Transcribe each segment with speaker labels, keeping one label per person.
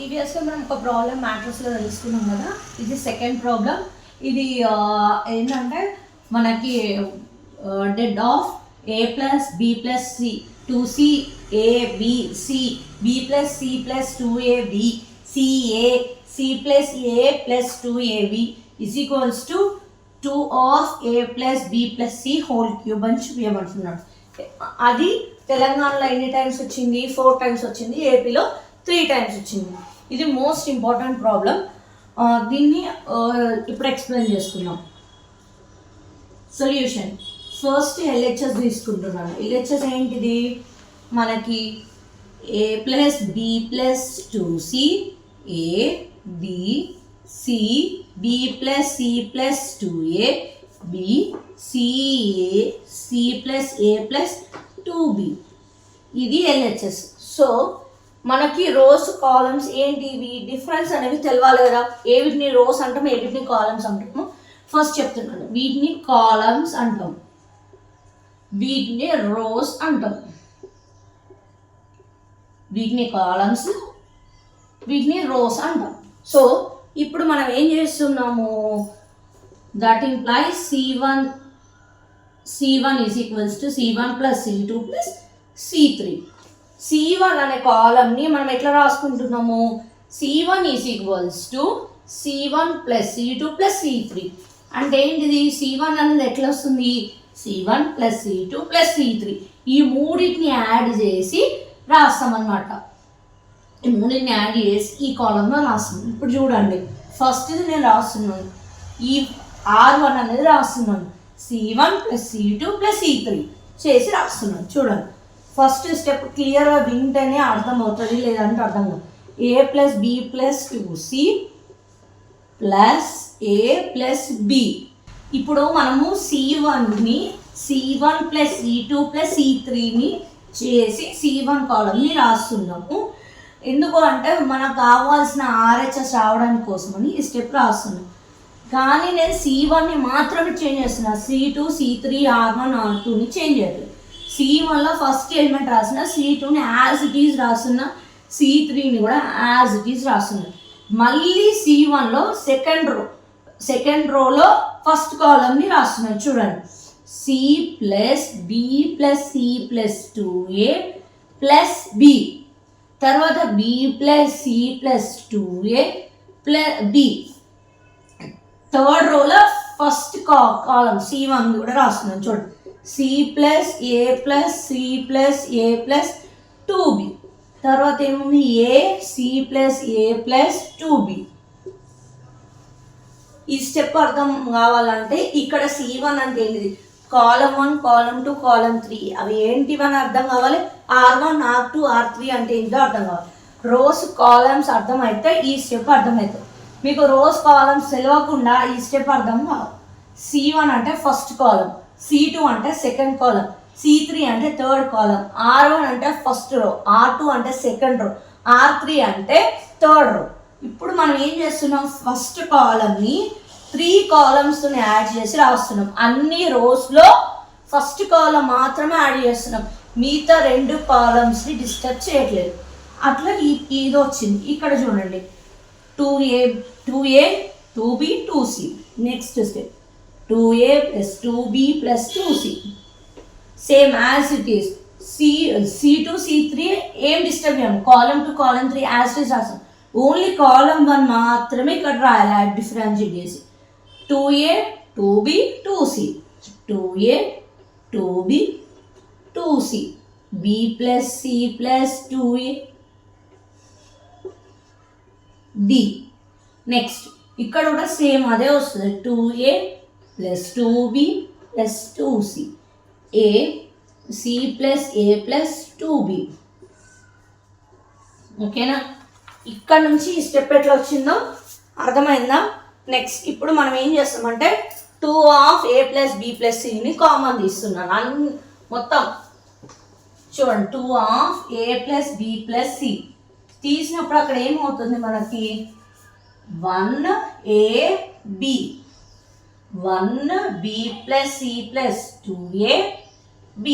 Speaker 1: ప్రీవియస్గా మనం ఒక ప్రాబ్లం మ్యాట్రిక్స్లో తెలుసుకున్నాం కదా. ఇది సెకండ్ ప్రాబ్లం. ఇది ఏంటంటే మనకి డెడ్ of a plus b plus c 2c a b c b plus c plus 2ab c a c plus a plus 2ab is equals to 2 of a plus b plus c whole cube అని చూపించమంటున్నాడు. అది తెలంగాణలో ఎన్ని times వచ్చింది? 4 times వచ్చింది. ఏపీలో 3 times వచ్చింది. ఇది most important problem. దీన్ని ఇప్పుడు ఎక్స్ప్లెయిన్ చేసుకుందాం. సొల్యూషన్ ఫస్ట్ ఎల్హెచ్ఎస్ తీసుకుంటున్నాను. ఎల్హెచ్ఎస్ ఏంటిది? మనకి a plus b plus 2c a b c b plus c plus 2a b c a c plus a plus 2b ఇది ఎల్హెచ్ఎస్. సో మనకి రోస్ కాలమ్స్ ఏంటి? ఇవి డిఫరెన్స్ అనేవి తెలవాలి కదా. ఏ వీటిని రోస్ అంటాము, ఏ వీటిని కాలమ్స్ అంటాము. ఫస్ట్ చెప్తున్నాను, వీటిని కాలమ్స్ అంటాం, వీటిని రోస్ అంటాం. వీటిని కాలమ్స్, వీటిని రోస్ అంటాం. సో ఇప్పుడు మనం ఏం చేస్తున్నాము? That implies C1 is equals to C1 plus C2 plus C3. C1 అనే కాలమ్ని మనం ఎట్లా రాసుకుంటున్నాము? C1 is equals to C1 plus C2 plus C3. అంటే ఏంటిది? C1 అనేది ఎట్లా వస్తుంది? C1 plus C2 plus C3. ఈ మూడింటిని యాడ్ చేసి రాస్తామన్నమాట. ఈ మూడింటిని యాడ్ చేసి ఈ కాలంలో రాస్తున్నాను. ఇప్పుడు చూడండి, ఫస్ట్ ఇది నేను రాస్తున్నాను, ఈ R1 అనేది రాస్తున్నాను, C1 plus C2 plus C3 చేసి రాస్తున్నాను. చూడండి, ఫస్ట్ స్టెప్ క్లియర్గా వింటేనే అర్థమవుతుంది, లేదంటే అర్థం కాదు. A plus b plus 2c plus a plus b. ఇప్పుడు మనము C1ని C1 ప్లస్ C2 ప్లస్ C3ని చేసి C1 కాలంని రాస్తున్నాము. ఎందుకు అంటే మనకు కావాల్సిన RHS రావడానికి కోసమని ఈ స్టెప్ రాస్తున్నాం. కానీ నేను C1ని మాత్రమే చేంజ్ చేస్తున్నా, C2 C3 R1 R2ని చేంజ్ చేయలేదు. C1లో ఫస్ట్ ఎలిమెంట్ రాసిన, C2ని యాజ్ ఇట్ ఈజ్ రాస్తున్నా, C3ని కూడా యాజ్ ఇట్ ఈజ్ రాస్తున్నా. మళ్ళీ C1లో సెకండ్ రోలో ఫస్ట్ కాలంని రాస్తున్నాను. చూడండి, C plus b plus c plus 2a plus b, తర్వాత b plus c plus 2a plus b. Third రోలో ఫస్ట్ కాలం C1 కూడా రాస్తున్నాను. చూడండి, C plus a plus c plus a plus 2b, తర్వాత ఏముంది? A c plus a plus 2b. ఈ step అర్థం కావాలంటే ఇక్కడ C1 అంటే ఏంటిది? కాలం 1, కాలం 2, కాలం 3 అవి ఏంటివని అర్థం కావాలి. R1 R2 R3 అంటే ఏంటో అర్థం కావాలి. రోస్ కాలమ్స్ అర్థమైతే ఈ స్టెప్ అర్థమవుతుంది. మీకు రోస్ కాలమ్స్ తెలియకుండా ఈ స్టెప్ అర్థం కావాలి. C1 అంటే ఫస్ట్ కాలం, C2 అంటే సెకండ్ కాలం, C3 అంటే థర్డ్ కాలం, R1 అంటే ఫస్ట్ రో, R2 అంటే సెకండ్ రో, R3 అంటే థర్డ్ రో. ఇప్పుడు మనం ఏం చేస్తున్నాం? ఫస్ట్ కాలంని 3 కాలమ్స్తో యాడ్ చేసి రాస్తున్నాం. అన్ని రోస్లో ఫస్ట్ కాలం మాత్రమే యాడ్ చేస్తున్నాం, మిగతా 2 కాలమ్స్ని డిస్టర్బ్ చేయట్లేదు. అట్లా ఇది వచ్చింది. ఇక్కడ చూడండి, 2a 2b 2c. Next step 2a plus 2b plus 2c, same as it is. C2 C3 ఏం డిస్టర్బ్ చేయము, కాలం 2 కాలం 3 యాజ్ ఇట్ ఈస్ రాస్తాం. ఓన్లీ కాలం 1 మాత్రమే ఇక్కడ రాయాలి డిఫరెన్షియేట్ చేసి. 2a 2b 2c 2a 2b 2c b plus c plus 2a d. Next ఇక్కడ కూడా same అదే వస్తుంది, 2a plus 2b plus 2c a c plus a plus 2b. ఓకేనా? ఇక్కడ నుంచి ఈ స్టెప్ ఎట్లా వచ్చిందో అర్థమైందా? నెక్స్ట్ ఇప్పుడు మనం ఏం చేస్తామంటే 2 of a plus b plus cని కామన్ తీస్తున్నాను. మొత్తం చూడండి, 2 of a plus b plus c తీసినప్పుడు అక్కడ ఏమవుతుంది మనకి? 1ab 1b plus c plus 2ab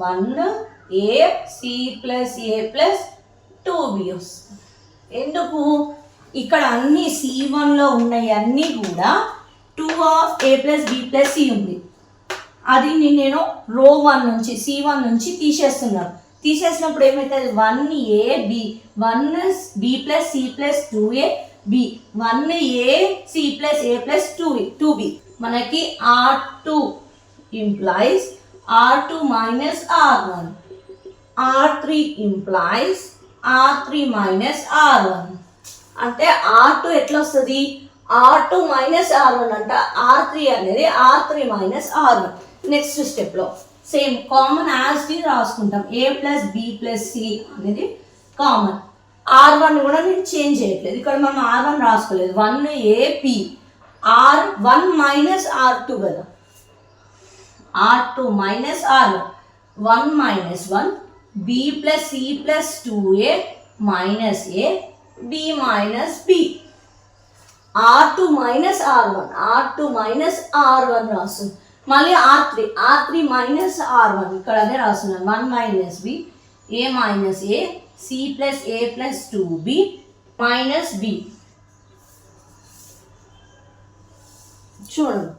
Speaker 1: 1a c plus a plus 2b వస్తుంది. ఎందుకు ఇక్కడ అన్ని C1లో ఉన్నాయి అన్నీ కూడా 2 of A plus B plus C ఉంది. అది నేను రో 1 నుంచి C1 నుంచి తీసేస్తున్నాను. తీసేసినప్పుడు ఏమవుతుంది 1AB 1B plus C plus 2A B 1A C plus A plus 2B మనకి R2 implies R2 minus R1 R3 implies R3 minus R1 అంటే R2 ఎట్లా వస్తుంది R2 minus R1 అంట R3 అనేది R3 minus R1. నెక్స్ట్ స్టెప్లో same common as the రాసుకుంటాం A plus B plus C అనేది common. R1 కూడా నేను చేంజ్ చేయట్లేదు, ఇక్కడ మనం R1 రాసుకోలేదు 1AP R1 minus R2 కదా R2 minus R1 1 minus 1 B plus C plus 2A minus A B minus B R2 minus R1 R2 minus R1 రాస్తుంది. మళ్ళీ R3 minus R1 ఇక్కడ అదే రాస్తున్నాను 1 minus B A minus A C plus A plus 2B minus B. చూడండి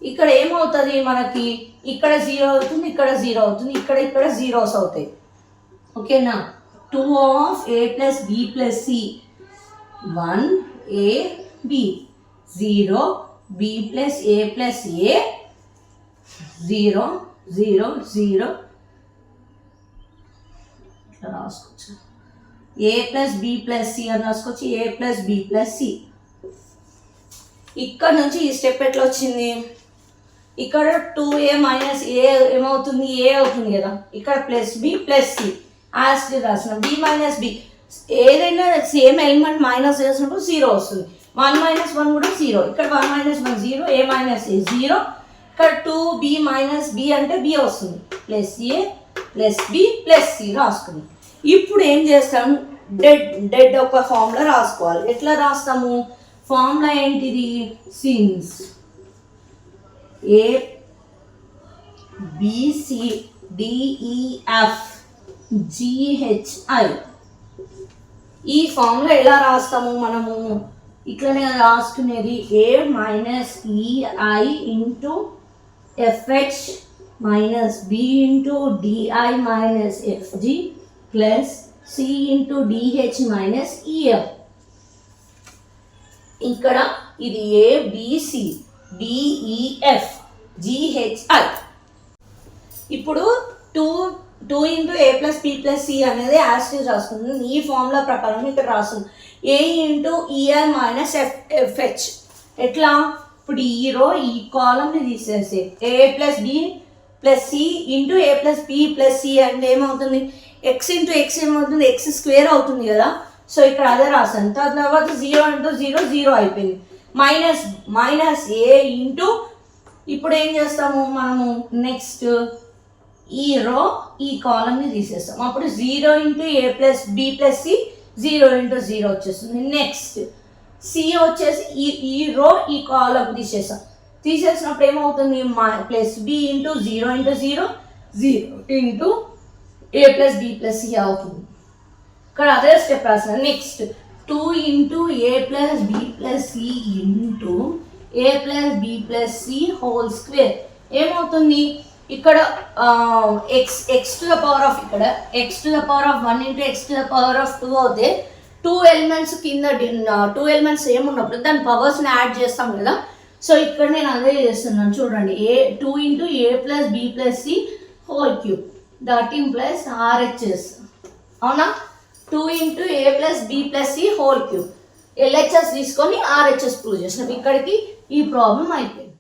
Speaker 1: ఇక్కడ ఏమవుతుంది మనకి ఇక్కడ 0 అవుతుంది, ఇక్కడ 0 అవుతుంది, ఇక్కడ జీరోస్ అవుతాయి. ఓకేనా 2 of A plus B plus C 1A B 0 B plus A plus A 0 0 0 ఇట్లా రాసుకోవచ్చు. A plus B plus C అని రాసుకోవచ్చు A plus B plus C. ఇక్కడ నుంచి ఈ స్టెప్ ఎట్లా వచ్చింది ఇక్కడ 2A మైనస్ A ఏమవుతుంది A అవుతుంది కదా, ఇక్కడ plus B plus C as రాసిన B మైనస్ B ఏదైనా సేమ్ ఎలిమెంట్ మైనస్ చేసినప్పుడు 0 వస్తుంది. 1 మైనస్ 1 కూడా 0, ఇక్కడ 1 మైనస్ 1 0 A మైనస్ A 0, ఇక్కడ 2B మైనస్ B అంటే B వస్తుంది plus A plus B plus C రాసుకుంది. ఇప్పుడు ఏం చేస్తాం డెడ్ ఒక ఫార్ములా రాసుకోవాలి. ఎట్లా రాస్తాము ఫార్ములా ఏంటిది since A B C D E F G H I ఈ ఫార్ములా ఎలా రాస్తాము మనము ఇట్లనే రాసుకునేది A minus EI into FH minus B into DI minus FG plus C into DH minus EF. ఇక్కడ ఇది ABC DEF GHI. ఇప్పుడు 2 into A plus B plus C అనేది యాస్టివ్ రాసుకుంది. ఈ ఫార్ములా ప్రకారం ఇక్కడ రాస్తుంది A into EI minus FH. ఎట్లా ఇప్పుడు ఈ రో ఈ కాలంని తీసేసి A plus B plus C into A plus B plus C అంటే ఏమవుతుంది X ఇంటూ X ఏమవుతుంది X స్క్వేర్ అవుతుంది కదా. సో ఇక్కడ అదే రాసాను. తర్వాత 0 ఇంటూ 0 0 అయిపోయింది. మైనస్ A ఇంటూ ఇప్పుడు ఏం చేస్తాము మనము నెక్స్ట్ ఈ రో ఈ కాలంని తీసేస్తాం. అప్పుడు 0 into A plus B plus C 0 into 0 వచ్చేస్తుంది. నెక్స్ట్ C వచ్చేసి ఈ రో ఈ కాలం తీసేసినప్పుడు ఏమవుతుంది plus B into 0 into 0 0 into A plus B plus C అవుతుంది. ఇక్కడ అదే స్టెప్ రాసిన. Next 2 into A plus B plus C into A plus B plus C whole square ఏమవుతుంది ఇక్కడ x to the power of ఇక్కడ x to the power of 1 into x to the power of 2 అవుతే 2 elements కింద 2 elements ఏమున్నప్పుడు దాని పవర్స్ని add చేస్తాం కదా. So ఇక్కడ నేను అదే చేస్తున్నాను చూడండి 2 into A plus B plus C whole cube that implies RHS అవునా 2 into A plus B plus C whole cube LHS తీసుకొని RHS ప్రూవ్ చేసినాం. ఇక్కడికి ఈ ప్రాబ్లం అయిపోయింది.